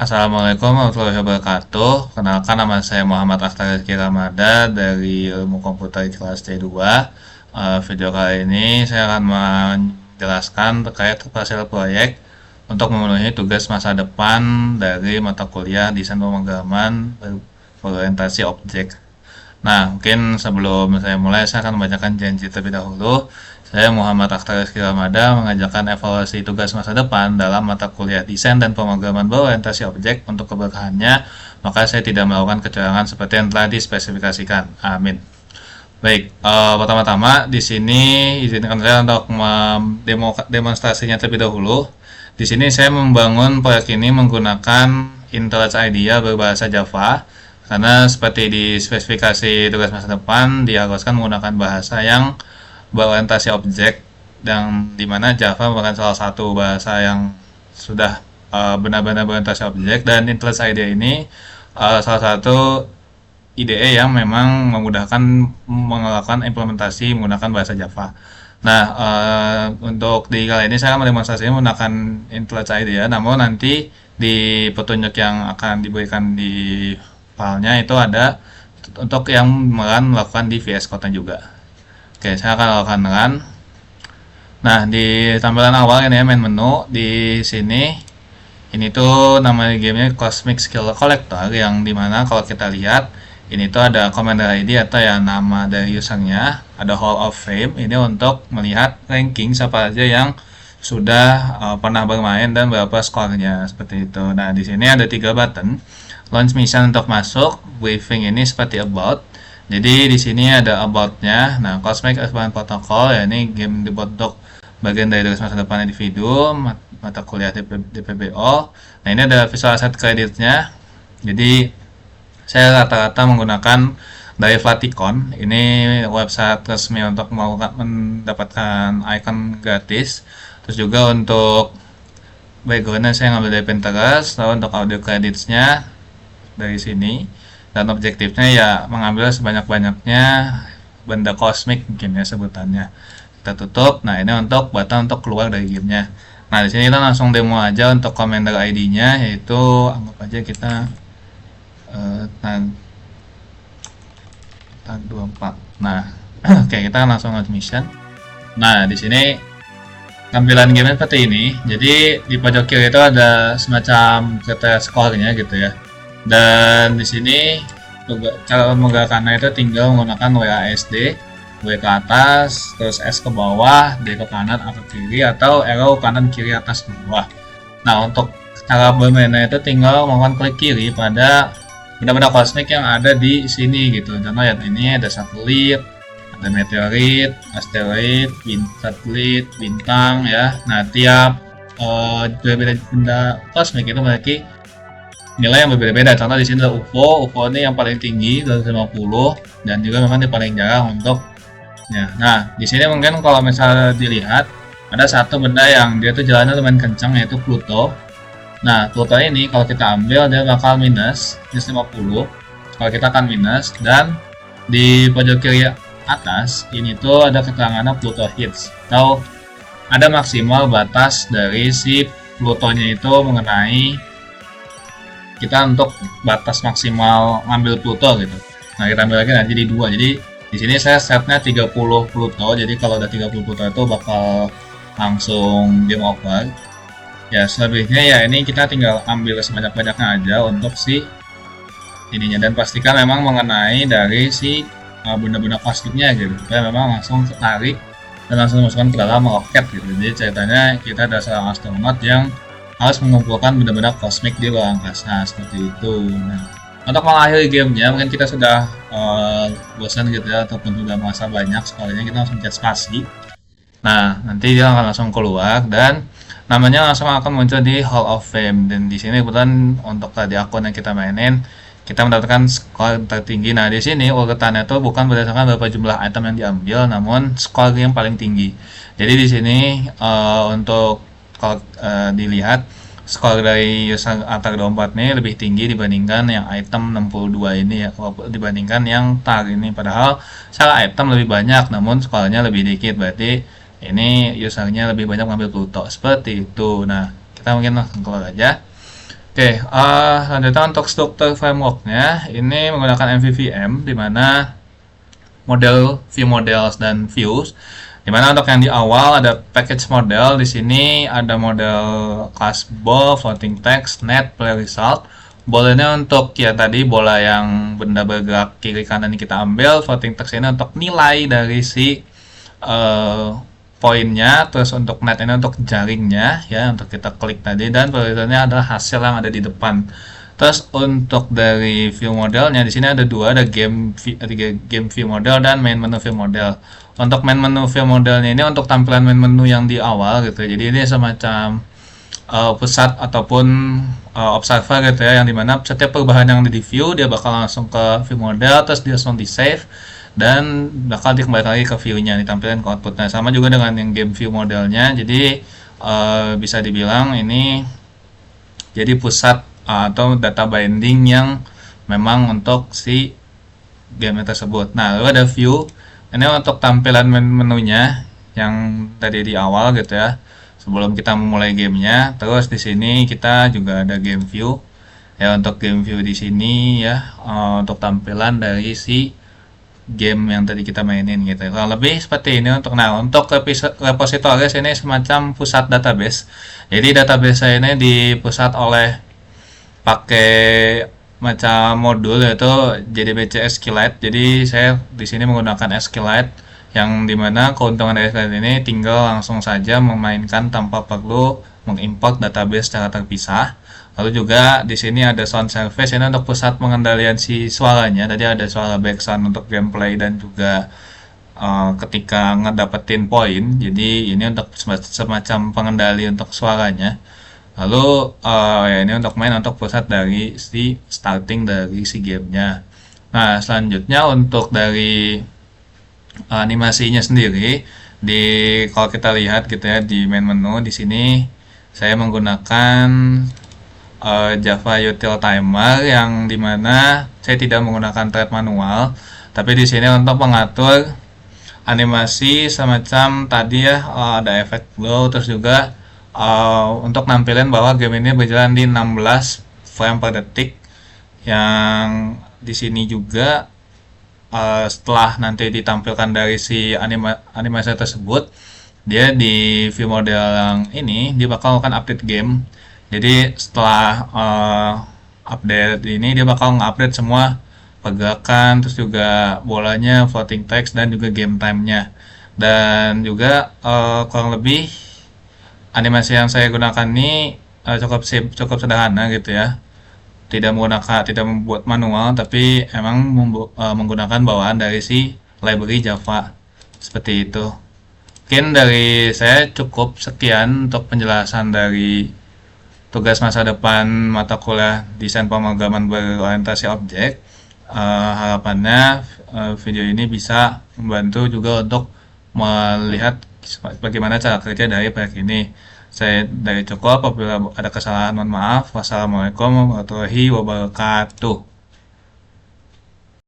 Assalamualaikum warahmatullahi wabarakatuh. Kenalkan, nama saya Muhammad Akhtar Rizky Ramada dari Ilmu Komputer kelas D2. Video kali ini saya akan menjelaskan terkait hasil proyek untuk memenuhi tugas masa depan dari mata kuliah Desain Pemrograman berorientasi objek. Nah, mungkin sebelum saya mulai, saya akan membacakan janji terlebih dahulu. Saya Muhammad Akhtar Rizky Ramada mengajarkan evaluasi tugas masa depan dalam mata kuliah Desain dan Pemrograman berorientasi objek. Untuk keberkahannya, maka saya tidak melakukan kecurangan seperti yang telah dispesifikasikan. Amin. Baik, pertama-tama di sini izinkan saya untuk demonstrasinya terlebih dahulu. Di sini saya membangun proyek ini menggunakan IntelliJ IDEA berbahasa Java. Karena seperti di spesifikasi tugas masa depan diharuskan menggunakan bahasa yang berorientasi objek, dan dimana Java merupakan salah satu bahasa yang sudah benar-benar berorientasi objek, dan IntelliJ IDEA ini salah satu IDE yang memang memudahkan melakukan implementasi menggunakan bahasa Java. Nah, untuk di kali ini saya akan mendemonstrasikan menggunakan IntelliJ IDEA, namun nanti di petunjuk yang akan diberikan di filenya itu ada untuk yang melakukan di VS Code juga. Oke, saya akan lakukan run. Nah, di tampilan awal ini ya, main menu di sini, ini tuh nama gamenya Cosmic Skill Collector, yang dimana kalau kita lihat ini tuh ada Commander ID atau ya nama dari usernya, ada Hall of Fame ini untuk melihat ranking siapa aja yang sudah pernah bermain dan berapa skornya, seperti itu. Nah, di sini ada 3 button. Launch mission untuk masuk, briefing ini seperti about. Jadi di sini ada about-nya. Nah, Cosmic Advanced Protocol ya, ini game dibuat untuk bagian dari tugas masa depan individu mata kuliah DPBO. Nah, ini ada visual asset credit-nya. Jadi saya rata-rata menggunakan dari Flaticon. Ini website resmi untuk mendapatkan icon gratis. Terus juga untuk background-nya saya ngambil dari Pinterest. Lalu untuk audio credits-nya dari sini, dan objektifnya ya mengambil sebanyak-banyaknya benda kosmik mungkin ya sebutannya. Kita tutup. Nah, ini untuk button untuk keluar dari gamenya. Nah, di sini kita langsung demo aja untuk Commander ID-nya, yaitu anggap aja kita tag 24. Nah, oke, kita langsung launch mission. Nah, di sini tampilan gamenya seperti ini. Jadi di pojok kiri itu ada semacam kriteria skornya gitu ya. Dan di sini cara menggerakkannya itu tinggal menggunakan WASD, W ke atas, terus S ke bawah, D ke kanan atau kiri, atau arrow kanan kiri atas bawah. Nah, untuk cara bermainnya itu tinggal melakukan klik kiri pada benda-benda kosmik yang ada di sini gitu. Contoh ya, ini ada satelit, ada meteorit, asteroid, satelit, bintang ya. Nah, tiap benda kosmik itu memiliki nilai yang berbeda-beda. Contoh di sini ada UFO. UFO ini yang paling tinggi 250, dan juga memang yang paling jarang untuk ya. Nah, di sini mungkin kalau misalnya dilihat ada satu benda yang dia tuh jalannya lumayan kencang, yaitu Pluto. Nah, Pluto ini kalau kita ambil dia bakal minus 50 kalau kita akan minus, dan di pojok kiri atas ini tuh ada keterangannya Pluto hits, atau ada maksimal batas dari si Plutonya itu mengenai kita untuk batas maksimal ngambil Pluto gitu. Nah, kita ambil lagi nanti di 2. Jadi di sini saya setnya 30 Pluto. Jadi kalau udah 30 Pluto itu bakal langsung game over. Ya, selebihnya ya ini kita tinggal ambil sebanyak-banyaknya aja untuk si ininya, dan pastikan memang mengenai dari si benda-benda kosmiknya gitu. Supaya memang langsung tarik dan langsung masukkan ke dalam roket gitu. Jadi ceritanya kita ada seorang astronot yang harus mengumpulkan benda-benda kosmik di luar angkasa, seperti itu. Nah, untuk mengakhiri gamenya mungkin kita sudah bosan gitu ya, ataupun sudah merasa banyak sekalinya, kita langsung pencet spasi. Nah, nanti dia akan langsung keluar dan namanya langsung akan muncul di Hall of Fame. Dan di sini kebetulan untuk tadi akun yang kita mainin, kita mendapatkan skor tertinggi. Nah, di sini urutannya itu bukan berdasarkan berapa jumlah item yang diambil, namun skor yang paling tinggi. Jadi di sini untuk kalau dilihat skor dari user Attack 24 ini lebih tinggi dibandingkan yang item 62 ini ya, kalau dibandingkan yang tag ini. Padahal secara item lebih banyak namun skornya lebih dikit, berarti ini usernya lebih banyak ngambil Pluto, seperti itu. Nah, kita mungkin langsung keluar aja. Oke, selanjutnya untuk struktur frameworknya ini menggunakan MVVM di mana model view models dan views. Dimana untuk yang di awal ada package model, di sini ada model class ball, floating text, net, play result. Bolanya untuk ya tadi bola yang benda bergerak kiri kanan kita ambil, floating text ini untuk nilai dari si uh, poinnya, terus untuk net ini untuk jaringnya ya untuk kita klik tadi, dan play resultnya adalah hasil yang ada di depan. Terus untuk dari view modelnya di sini ada dua, ada game view model dan main menu view model. Untuk main menu view modelnya ini untuk tampilan main menu yang di awal gitu. Jadi ini semacam pusat ataupun observer gitu ya, yang dimana setiap perubahan yang ada di view dia bakal langsung ke view model, terus dia langsung di save dan bakal dikembali lagi ke view-nya, ditampilkan ke outputnya. Sama juga dengan yang game view modelnya. Jadi bisa dibilang ini jadi pusat atau data binding yang memang untuk si game tersebut. Nah, lalu ada view. Ini untuk tampilan menunya yang tadi di awal gitu ya. Sebelum kita memulai gamenya. Terus di sini kita juga ada game view. Ya, untuk game view di sini ya untuk tampilan dari si game yang tadi kita mainin gitu. Kurang lebih seperti ini untuk repositories ini semacam pusat database. Jadi database ini dipusat oleh pakai macam modul yaitu JDBC SQLite. Jadi saya di sini menggunakan SQLite yang dimana keuntungan dari SQLite ini tinggal langsung saja memainkan tanpa perlu mengimport database secara terpisah. Lalu juga di sini ada sound service ini untuk pusat pengendalian si suaranya. Tadi ada suara background untuk gameplay dan juga ketika ngedapetin poin. Jadi ini untuk semacam pengendali untuk suaranya. Lalu ya ini untuk main untuk pusat dari si starting dari si gamenya. Nah selanjutnya untuk dari animasinya sendiri, di kalau kita lihat gitu ya di main menu di sini saya menggunakan Java Util Timer yang dimana saya tidak menggunakan thread manual, tapi di sini untuk mengatur animasi semacam tadi ya ada efek glow, terus juga untuk nampilin bahwa game ini berjalan di 16 frame per detik, yang di sini juga setelah nanti ditampilkan dari si animasi tersebut, dia di view model yang ini dia bakal melakukan update game. Jadi setelah update ini dia bakal nge-update semua pergerakan, terus juga bolanya, floating text, dan juga game time-nya. Dan juga kurang lebih animasi yang saya gunakan ini cukup sederhana gitu ya. Tidak membuat manual, tapi emang menggunakan bawaan dari si library Java seperti itu. Mungkin dari saya cukup sekian untuk penjelasan dari tugas masa depan mata kuliah desain pemrograman berorientasi objek. Harapannya video ini bisa membantu juga untuk melihat bagaimana cara kerja dari proyek ini. Saya dari cukup, apabila ada kesalahan mohon maaf. Wassalamualaikum warahmatullahi wabarakatuh.